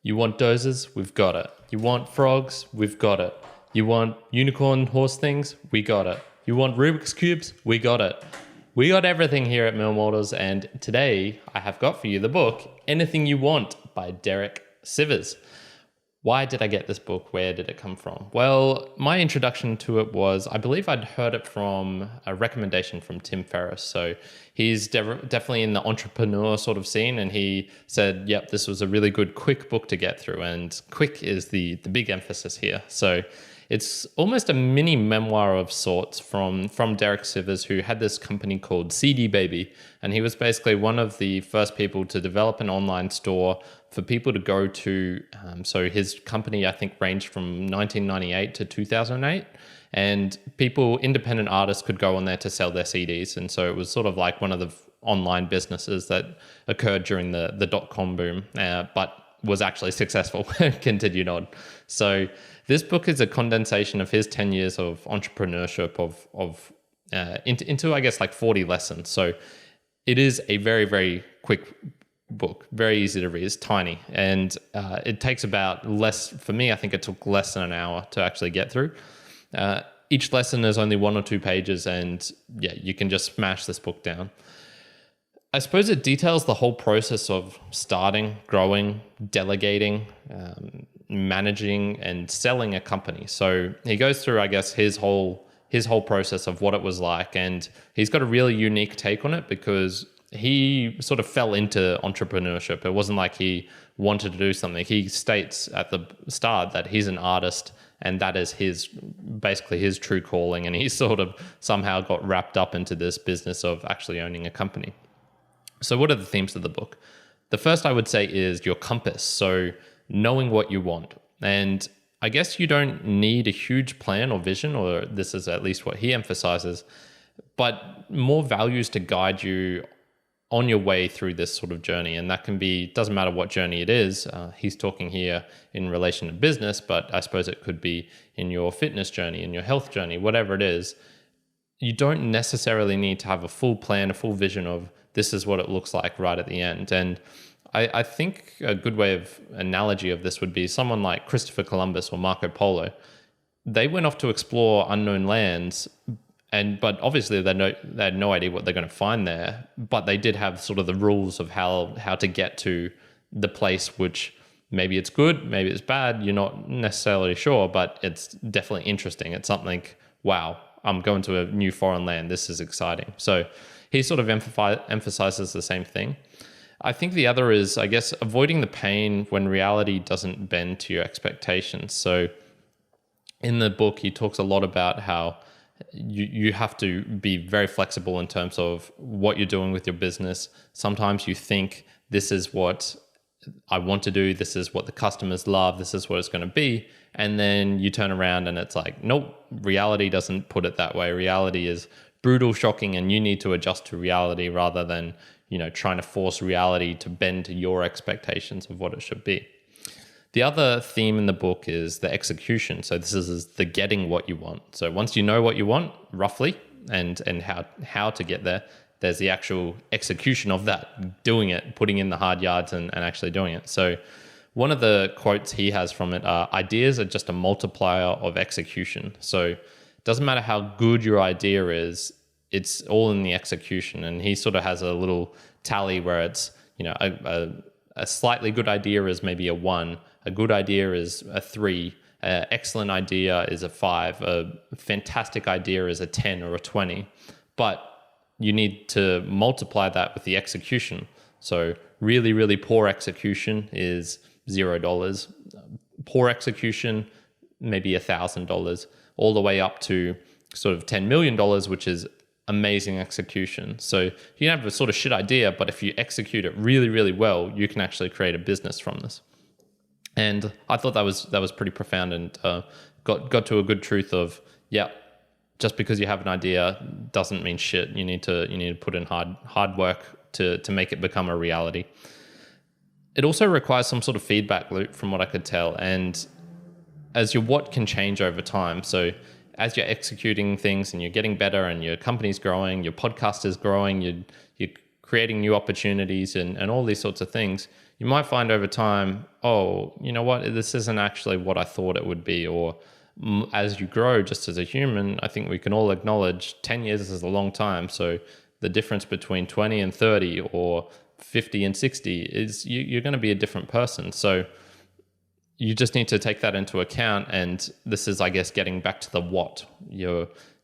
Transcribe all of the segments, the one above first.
You want dozers? We've got it. You want frogs? We've got it. You want unicorn horse things? We got it. You want Rubik's Cubes? We got it. We got everything here at Mill Mortals, and today I have got for you the book, Anything You Want by Derek Sivers. Why did I get this book? Where did it come from? Well, my introduction to it was, I believe I'd heard it from a recommendation from Tim Ferriss. So he's definitely in the entrepreneur sort of scene, and he said, yep, this was a really good quick book to get through, and quick is the big emphasis here. So it's almost a mini memoir of sorts from Derek Sivers, who had this company called CD Baby. And he was basically one of the first people to develop an online store for people to go to. So his company, I think, ranged from 1998 to 2008. And independent artists could go on there to sell their CDs. And so it was sort of like one of the online businesses that occurred during the dot-com boom, but was actually successful, continued on. So this book is a condensation of his 10 years of entrepreneurship into I guess like 40 lessons. So it is a very, very quick book, very easy to read. It's tiny, and it takes for me, I think it took less than an hour to actually get through. Each lesson is only 1 or 2 pages, and yeah, you can just smash this book down. I suppose it details the whole process of starting, growing, delegating, managing, and selling a company. So he goes through, I guess, his whole process of what it was like, and he's got a really unique take on it because he sort of fell into entrepreneurship. It wasn't like he wanted to do something. He states at the start that he's an artist, and that is basically his true calling, and he sort of somehow got wrapped up into this business of actually owning a company. So what are the themes of the book? The first I would say is your compass. So knowing what you want. And I guess you don't need a huge plan or vision, or this is at least what he emphasizes, but more values to guide you on your way through this sort of journey. And that can be, doesn't matter what journey it is. He's talking here in relation to business, but I suppose it could be in your fitness journey, in your health journey, whatever it is. You don't necessarily need to have a full plan, a full vision of this is what it looks like right at the end. And I think a good way of analogy of this would be someone like Christopher Columbus or Marco Polo. They went off to explore unknown lands, but obviously they had no idea what they're going to find there. But they did have sort of the rules of how to get to the place, which maybe it's good, maybe it's bad. You're not necessarily sure, but it's definitely interesting. It's something, wow, I'm going to a new foreign land. This is exciting. So he sort of emphasizes the same thing. I think the other is, I guess, avoiding the pain when reality doesn't bend to your expectations. So in the book, he talks a lot about how you have to be very flexible in terms of what you're doing with your business. Sometimes you think this is what I want to do, this is what the customers love, this is what it's going to be. And then you turn around and it's like, nope, reality doesn't put it that way. Reality is brutal, shocking, and you need to adjust to reality rather than, trying to force reality to bend to your expectations of what it should be. The other theme in the book is the execution. So this is the getting what you want. So once you know what you want, roughly, and how to get there, there's the actual execution of that, doing it, putting in the hard yards and actually doing it. So one of the quotes he has from it are, ideas are just a multiplier of execution. So it doesn't matter how good your idea is, it's all in the execution. And he sort of has a little tally where it's, a slightly good idea is maybe a 1, a good idea is a 3, an excellent idea is a 5, a fantastic idea is a 10 or a 20. But you need to multiply that with the execution. So really, really poor execution is $0. Poor execution, maybe $1,000, all the way up to sort of $10 million, which is amazing execution. So you can have a sort of shit idea, but if you execute it really, really well, you can actually create a business from this. And I thought that was pretty profound, and got to a good truth of, yeah, just because you have an idea doesn't mean shit. You need to put in hard work to make it become a reality. It also requires some sort of feedback loop from what I could tell. And as your what can change over time. So as you're executing things and you're getting better and your company's growing, your podcast is growing, you're creating new opportunities and all these sorts of things, you might find over time, oh, you know what, this isn't actually what I thought it would be. Or as you grow just as a human, I think we can all acknowledge 10 years is a long time. So the difference between 20 and 30 or 50 and 60 is you're going to be a different person. So you just need to take that into account. And this is, I guess, getting back to the what.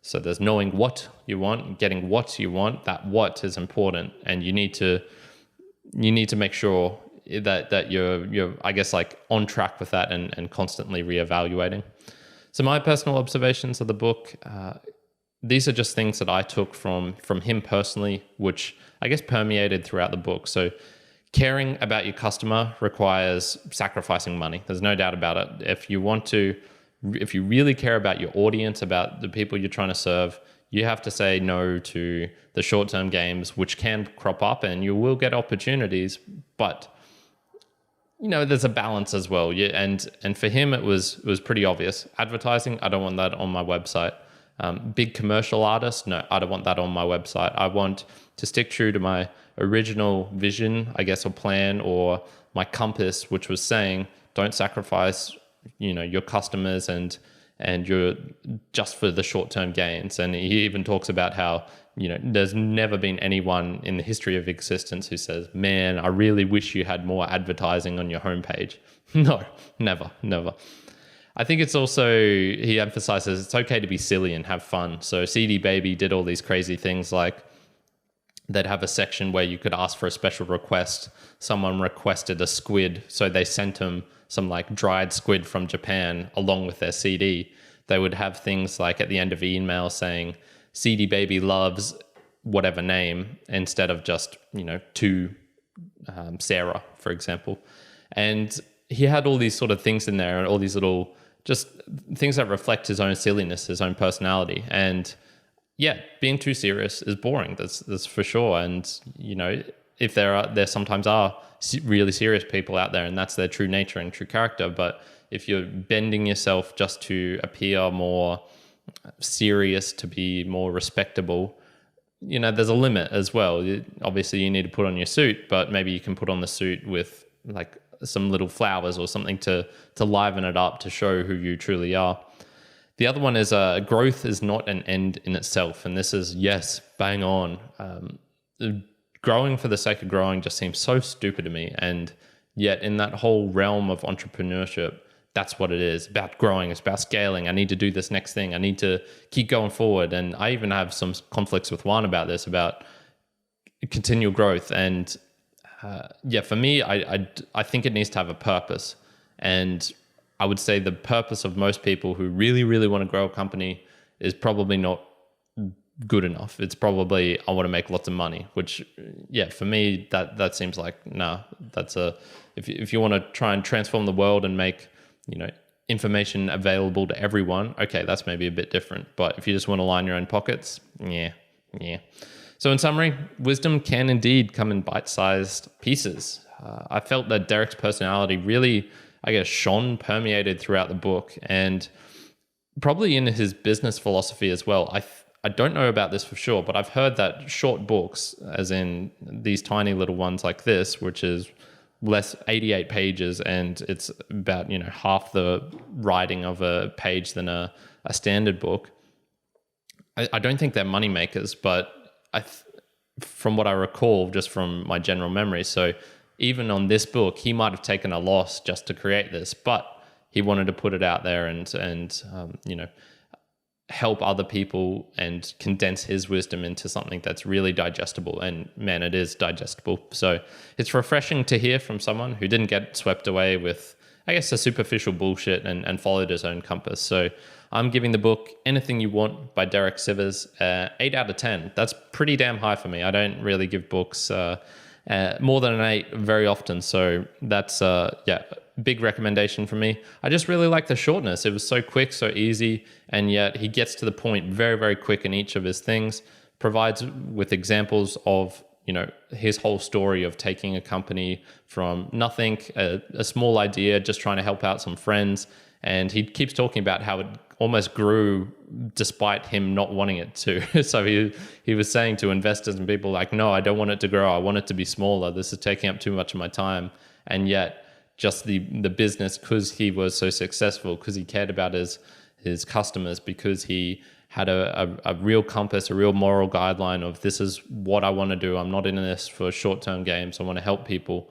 So there's knowing what you want, getting what you want. That what is important, and you need to make sure that you're I guess like on track with that and constantly reevaluating. So my personal observations of the book, these are just things that I took from him personally, which I guess permeated throughout the book. So caring about your customer requires sacrificing money. There's no doubt about it. If you really care about your audience, about the people you're trying to serve, you have to say no to the short-term games, which can crop up, and you will get opportunities, but there's a balance as well. Yeah, and for him, it was pretty obvious. Advertising, I don't want that on my website. Big commercial artists, no, I don't want that on my website. I want to stick true to my original vision, I guess, or plan, or my compass, which was saying, don't sacrifice, your customers and you're just for the short-term gains. And he even talks about how, there's never been anyone in the history of existence who says, man, I really wish you had more advertising on your homepage. No, never. I think it's also, he emphasizes it's okay to be silly and have fun. So CD Baby did all these crazy things, like they'd have a section where you could ask for a special request. Someone requested a squid, so they sent them some like dried squid from Japan along with their CD. They would have things like at the end of email saying, CD Baby loves whatever name, instead of just, to Sarah, for example. And he had all these sort of things in there, and all these little just things that reflect his own silliness, his own personality. And yeah, being too serious is boring. That's for sure. And, if there sometimes are really serious people out there, and that's their true nature and true character. But if you're bending yourself just to appear more serious, to be more respectable, there's a limit as well. Obviously, you need to put on your suit, but maybe you can put on the suit with like some little flowers or something to liven it up, to show who you truly are. The other one is growth is not an end in itself. And this is, yes, bang on. Growing for the sake of growing just seems so stupid to me. And yet in that whole realm of entrepreneurship, that's what it is. About growing. It's about scaling. I need to do this next thing. I need to keep going forward. And I even have some conflicts with Juan about this, about continual growth. And for me, I think it needs to have a purpose. And I would say the purpose of most people who really, really want to grow a company is probably not good enough. It's probably, I want to make lots of money, which, for me, that seems like, that's if you want to try and transform the world and make, information available to everyone, okay, that's maybe a bit different. But if you just want to line your own pockets, yeah. So in summary, wisdom can indeed come in bite-sized pieces. I felt that Derek's personality really, I guess, shone, permeated throughout the book, and probably in his business philosophy as well. I don't know about this for sure, but I've heard that short books, as in these tiny little ones like this, which is 88 pages, and it's about, half the writing of a page than a standard book. I don't think they're money makers, but from what I recall, just from my general memory, so even on this book, he might have taken a loss just to create this, but he wanted to put it out there and help other people and condense his wisdom into something that's really digestible. And man, it is digestible. So it's refreshing to hear from someone who didn't get swept away with, I guess, a superficial bullshit and followed his own compass. So I'm giving the book Anything You Want by Derek Sivers 8 out of 10. That's pretty damn high for me. I don't really give books more than an 8 very often. So that's, big recommendation for me. I just really like the shortness. It was so quick, so easy, and yet he gets to the point very, very quick in each of his things, provides with examples of, his whole story of taking a company from nothing, a small idea, just trying to help out some friends. And he keeps talking about how it almost grew despite him not wanting it to. So he was saying to investors and people like, no, I don't want it to grow. I want it to be smaller. This is taking up too much of my time. And yet just the business, because he was so successful, because he cared about his customers, because he had a real compass, a real moral guideline of this is what I want to do. I'm not in this for short-term games. I want to help people.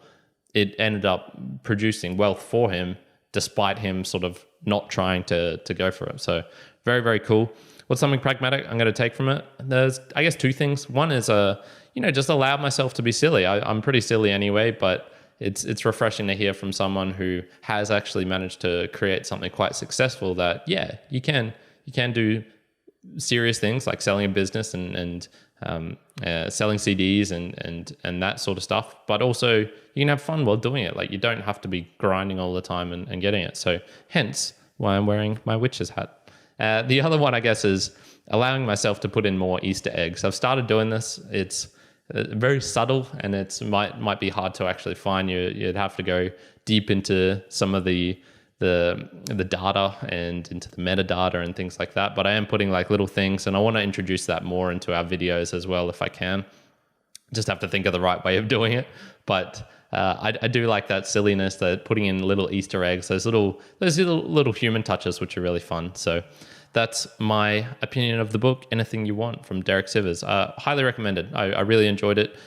It ended up producing wealth for him, despite him sort of not trying to go for it. So very, very cool. What's something pragmatic I'm going to take from it? There's, I guess, two things. One is, just allow myself to be silly. I'm pretty silly anyway, but it's refreshing to hear from someone who has actually managed to create something quite successful that, yeah, you can do serious things like selling a business and selling CDs and that sort of stuff, but also you can have fun while doing it. Like, you don't have to be grinding all the time and getting it. So hence why I'm wearing my witch's hat. The other one, I guess, is allowing myself to put in more Easter eggs. I've started doing this. It's very subtle, and it's might be hard to actually find. You'd have to go deep into some of the data and into the metadata and things like that. But I am putting like little things, and I want to introduce that more into our videos as well if I can. Just have to think of the right way of doing it. But I do like that silliness, that putting in little Easter eggs, those little human touches, which are really fun. So that's my opinion of the book, Anything You Want, from Derek Sivers. Highly recommended. I really enjoyed it.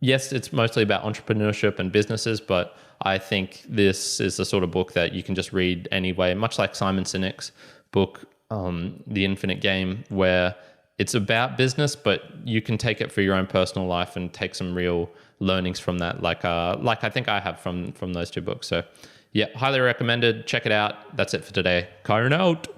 Yes, it's mostly about entrepreneurship and businesses, but I think this is the sort of book that you can just read anyway, much like Simon Sinek's book, The Infinite Game, where it's about business, but you can take it for your own personal life and take some real learnings from that, like I think I have from those two books. So yeah, highly recommended. Check it out. That's it for today. Kyron out.